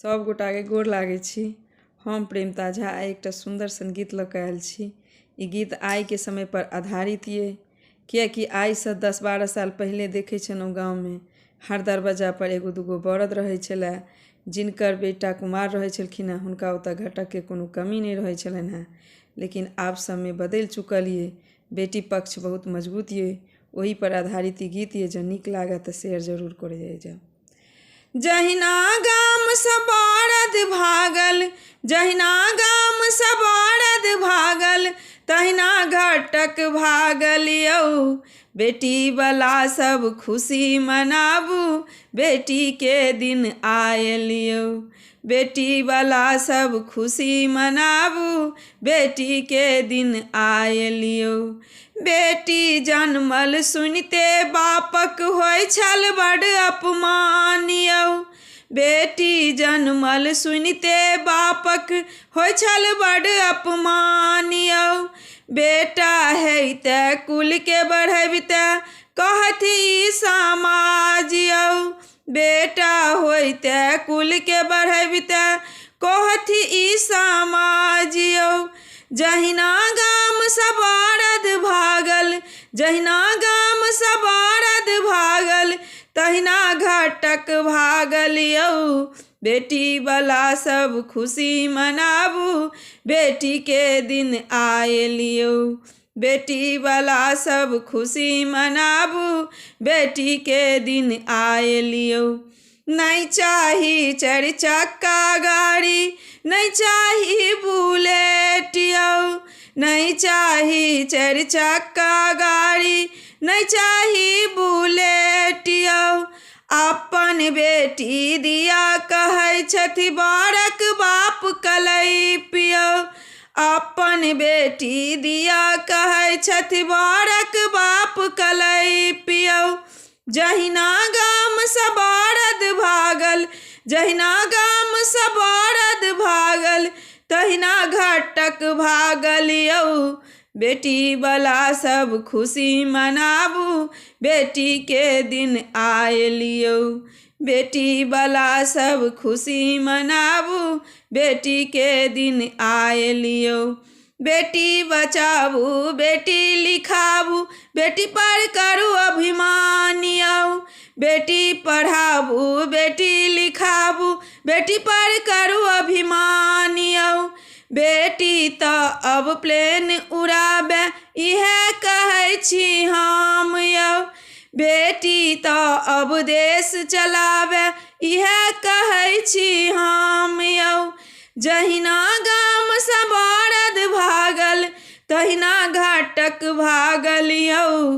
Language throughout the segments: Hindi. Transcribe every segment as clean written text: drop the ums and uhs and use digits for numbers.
सब गोटा के गोर लागै छी। हम प्रेमता झा आइ एकटा सुंदर सन गीत लऽ कऽ आयल छी। ई गीत आइ के समय पर आधारित ये, किएकि आइ से 10-12 साल पहले देखै छलहुँ गाँव में हर दरवाजा पर एगो दूगो बरद रहै छलै, जिनकर बेटा कुमार रहै छलखिन हेँ, हुनका ओतऽ घटक के कोनो कमी नहीं रहै छलनि हेँ। लेकिन आब समय बदलि चुकल ये, बेटी पक्ष बहुत मजबूत ये। ओही पर आधारित ई गीत ये, जँ नीक लागत तऽ शेयर जरूर करे जाओ। जहिना गाम से बरद भागल, जहिना गाम से बरद भागल, तहिना घटक भागल यौ। बेटी वाला सब खुशी मनाबू, बेटी के दिन आयल यौ। बेटी वाला सब खुशी मनाबू, बेटी के दिन आयल यौ। बेटी जन्मल सुनते बापक होय छल बड़ अपमान यौ। बेटी जन्मल सुनते बापक होय छल बड़ अपमान यौ। बेटा हेते कुल के बढ़बिते कहत ई समाज यौ। बेटा होइते कुल के बढ़बिते कहत ई समाज यौ। जहिना गाम से बरद भागल, जहिना गाम से बरद भागल, तहिना घटक भागल यौ। बेटी वाला सब खुशी मनाबू, बेटी के दिन आयल यौ। बेटी वाला सब खुशी मनाबू, बेटी के दिन आयल यौ। नहीं चाही 4 चक्का गाड़ी, नहीं चाही बुलेट यौ। नहीं चाही 4 चक्का गाड़ी, नहीं चाही बुलेट यौ। अपन बेटी दिया कहै छथि बड़क बाप कलैप यौ। अपन बेटी दिया कहै छथि बड़क बाप कलैप यौ। जहिना गाम से बरद भागल, जहिना गाम से बरद भागल, तहिना घटक भागल यौ। बेटी वाला सब खुशी मनाबू, बेटी के दिन आयल यौ। बेटी वाला सब खुशी मनाबू, बेटी के दिन आयल यौ। बेटी बचाबू, बेटी लिखाबू, बेटी पर करू अभिमान यौ। बेटी पढ़ाबू, बेटी लिखाबू, बेटी पर करू अभिमान यौ। बेटी तो अब प्लेन उड़ाबे इहे कहै छी हम यौ। बेटी तो अब देश चलाबे इहे कहै छी हम यौ। जहिना गाम से बरद भागल, तहिना घटक भागल यौ।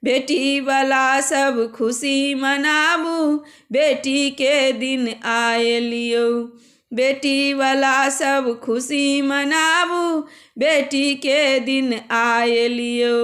बेटी वाला सब खुशी मनाबू, बेटी के दिन आयल यौ। बेटी वाला सब खुशी मनाबू, बेटी के दिन आयल यौ।